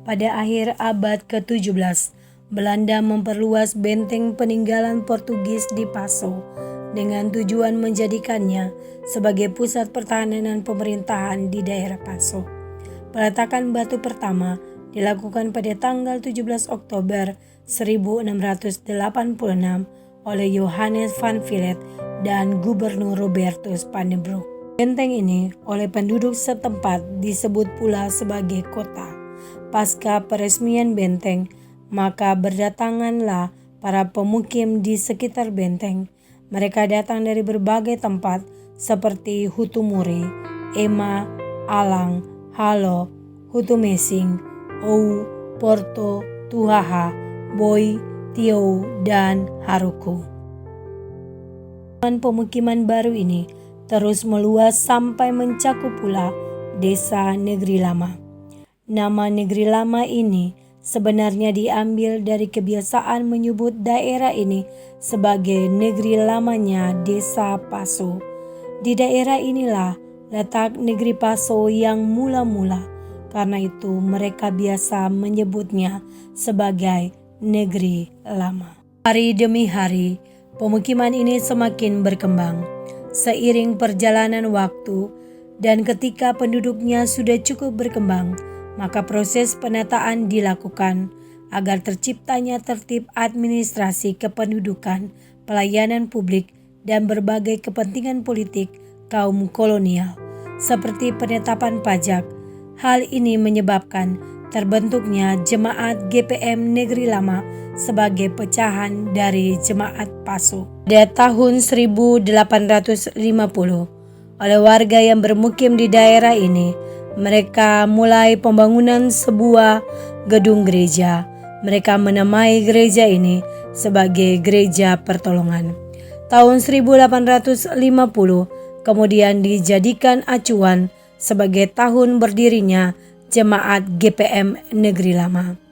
pada akhir abad ke-17, Belanda memperluas benteng peninggalan Portugis di Passo dengan tujuan menjadikannya sebagai pusat pertahanan pemerintahan di daerah Passo. Peletakan batu pertama dilakukan pada tanggal 17 Oktober 1686 oleh Johannes van Vliet dan Gubernur Robertus van den Broek. Benteng ini oleh penduduk setempat disebut pula sebagai kota. Pasca peresmian benteng, maka berdatanganlah para pemukim di sekitar benteng. Mereka datang dari berbagai tempat seperti Hutumuri, Ema, Alang, Halo, Hutumesing, Ou, Porto, Tuhaha, Boi, Tiou, dan Haruku. Pemukiman baru ini terus meluas sampai mencakup pula desa Negeri Lama. Nama Negeri Lama ini sebenarnya diambil dari kebiasaan menyebut daerah ini sebagai negeri lamanya desa Passo. Di daerah inilah letak negeri Passo yang mula-mula, karena itu mereka biasa menyebutnya sebagai Negeri Lama. Hari demi hari, pemukiman ini semakin berkembang seiring perjalanan waktu, dan ketika penduduknya sudah cukup berkembang, maka proses penataan dilakukan agar terciptanya tertib administrasi kependudukan, pelayanan publik, dan berbagai kepentingan politik kaum kolonial, seperti penetapan pajak. Hal ini menyebabkan terbentuknya Jemaat GPM Negeri Lama sebagai pecahan dari Jemaat Passo. Pada tahun 1850, oleh warga yang bermukim di daerah ini, mereka mulai pembangunan sebuah gedung gereja. Mereka menamai gereja ini sebagai Gereja Pertolongan. Tahun 1850 kemudian dijadikan acuan sebagai tahun berdirinya Jemaat GPM Negeri Lama.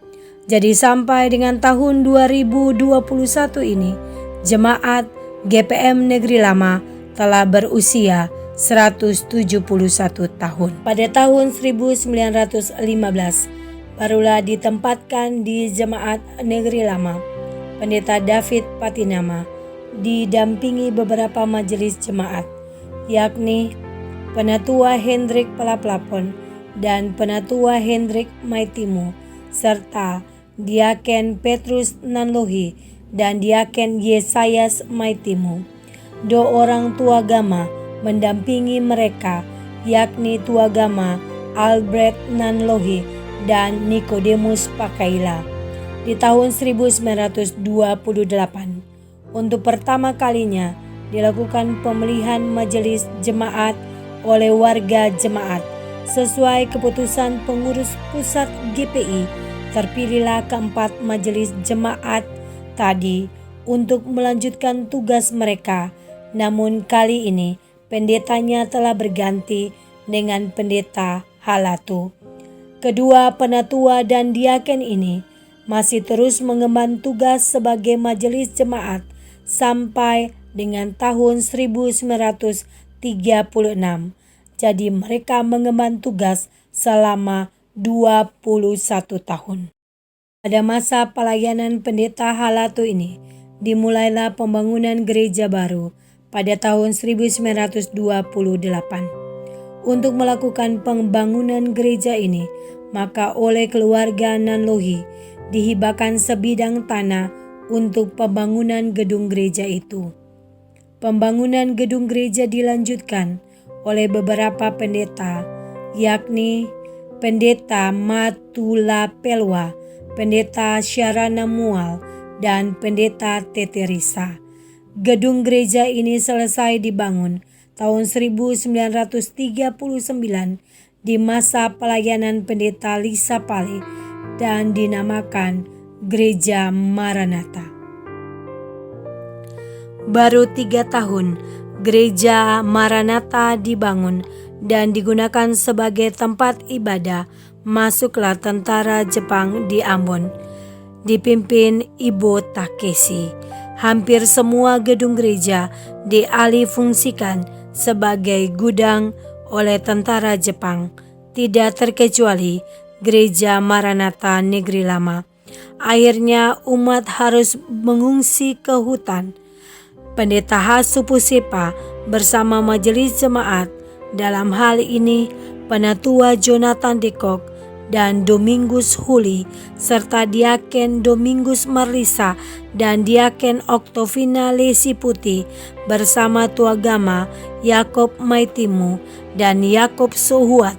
Jadi sampai dengan tahun 2021 ini, Jemaat GPM Negeri Lama telah berusia 171 tahun. Pada tahun 1915 barulah ditempatkan di Jemaat Negeri Lama Pendeta David Patinama didampingi beberapa majelis jemaat, yakni Penatua Hendrik Palaplapon dan Penatua Hendrik Maitimu, serta Diaken Petrus Nanlohi dan Diaken Yesayas Maitimu. Dua orang tua agama mendampingi mereka, yakni Tuagama Albert Nanlohi dan Nikodemus Pakaila. Di tahun 1928, untuk pertama kalinya dilakukan pemilihan majelis jemaat oleh warga jemaat. Sesuai keputusan pengurus pusat GPI, terpilihlah keempat majelis jemaat tadi untuk melanjutkan tugas mereka. Namun kali ini pendetanya telah berganti dengan pendeta Halatu. Kedua penatua dan diaken ini masih terus mengemban tugas sebagai majelis jemaat sampai dengan tahun 1936. Jadi mereka mengemban tugas selama 21 tahun. Pada masa pelayanan pendeta Halatu ini, dimulailah pembangunan gereja baru pada tahun 1928. Untuk melakukan pembangunan gereja ini, maka oleh keluarga Nanlohi dihibahkan sebidang tanah untuk pembangunan gedung gereja itu. Pembangunan gedung gereja dilanjutkan oleh beberapa pendeta, yakni Pendeta Matula Pelwa, Pendeta Syarana Mual, dan Pendeta Teterisa. Gedung gereja ini selesai dibangun tahun 1939 di masa pelayanan Pendeta Lisa Pale dan dinamakan Gereja Maranatha. Baru 3 tahun Gereja Maranatha dibangun dan digunakan sebagai tempat ibadah, masuklah tentara Jepang di Ambon, dipimpin Ibo Takeshi. Hampir semua gedung gereja dialihfungsikan sebagai gudang oleh tentara Jepang, tidak terkecuali Gereja Maranatha Negeri Lama. Akhirnya umat harus mengungsi ke hutan. Pendeta Hasupu Sepa bersama majelis jemaat, dalam hal ini Penatua Jonathan Dekok dan Domingus Huli, serta Diaken Domingus Marlisa dan Diaken Oktovina Lesi Putih bersama Tuagama Yakob Maitimu dan Yakob Sohuat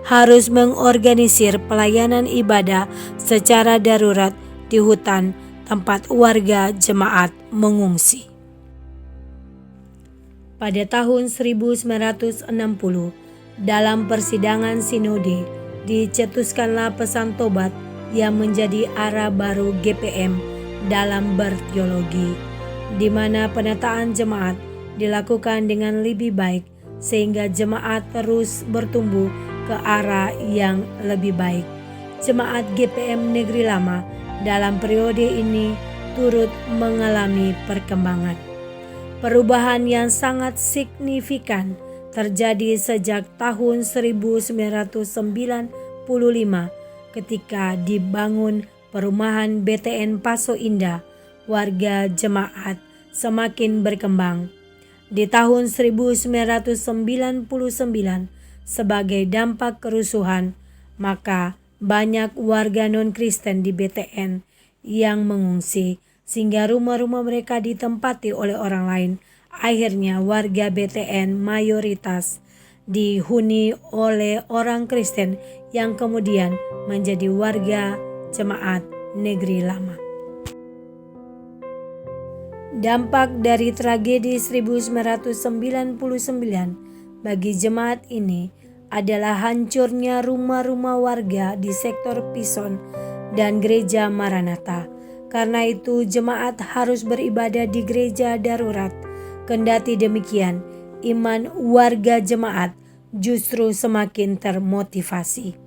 harus mengorganisir pelayanan ibadah secara darurat di hutan tempat warga jemaat mengungsi. Pada tahun 1960, dalam persidangan sinode, dicetuskanlah pesan tobat yang menjadi arah baru GPM dalam berteologi, di mana penataan jemaat dilakukan dengan lebih baik sehingga jemaat terus bertumbuh ke arah yang lebih baik. Jemaat GPM Negeri Lama dalam periode ini turut mengalami perkembangan. Perubahan yang sangat signifikan terjadi sejak tahun 1995 ketika dibangun perumahan BTN Paso Indah. Warga jemaat semakin berkembang. Di tahun 1999 sebagai dampak kerusuhan, maka banyak warga non-Kristen di BTN yang mengungsi sehingga rumah-rumah mereka ditempati oleh orang lain. Akhirnya warga BTN mayoritas dihuni oleh orang Kristen yang kemudian menjadi warga jemaat Negeri Lama. Dampak dari tragedi 1999 bagi jemaat ini adalah hancurnya rumah-rumah warga di sektor Pison dan gereja Maranatha. Karena itu jemaat harus beribadah di gereja darurat. Kendati demikian, iman warga jemaat justru semakin termotivasi.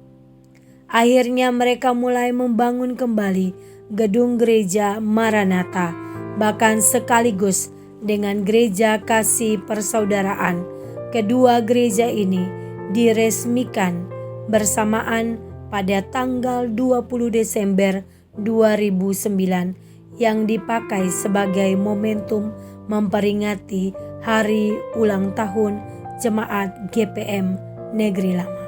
Akhirnya mereka mulai membangun kembali gedung gereja Maranatha, bahkan sekaligus dengan gereja kasih persaudaraan. Kedua gereja ini diresmikan bersamaan pada tanggal 20 Desember 2009 yang dipakai sebagai momentum memperingati hari ulang tahun Jemaat GPM Negeri Lama.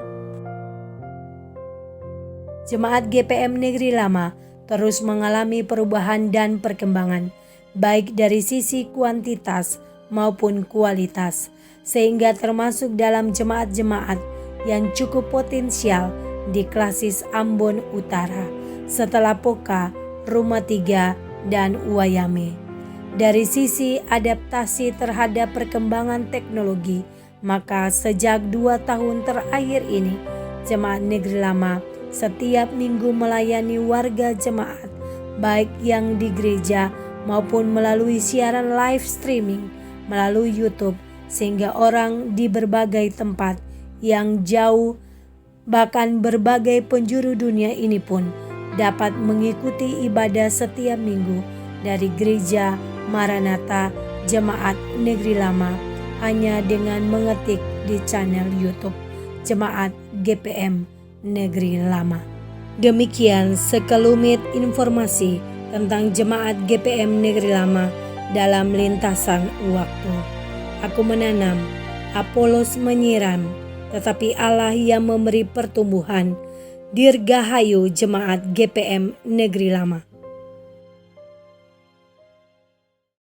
Jemaat GPM Negeri Lama terus mengalami perubahan dan perkembangan, baik dari sisi kuantitas maupun kualitas, sehingga termasuk dalam jemaat-jemaat yang cukup potensial di Klasis Ambon Utara, setelah Poka, Rumah Tiga, dan Wayame. Dari sisi adaptasi terhadap perkembangan teknologi, maka sejak 2 tahun terakhir ini, Jemaat Negeri Lama setiap minggu melayani warga jemaat, baik yang di gereja maupun melalui siaran live streaming melalui YouTube, sehingga orang di berbagai tempat yang jauh, bahkan berbagai penjuru dunia ini pun dapat mengikuti ibadah setiap minggu dari gereja Maranatha Jemaat Negeri Lama hanya dengan mengetik di channel YouTube Jemaat GPM Negeri Lama. Demikian sekelumit informasi tentang Jemaat GPM Negeri Lama dalam lintasan waktu. Aku menanam, Apolos menyiram, tetapi Allah yang memberi pertumbuhan. Dirgahayu Jemaat GPM Negeri Lama.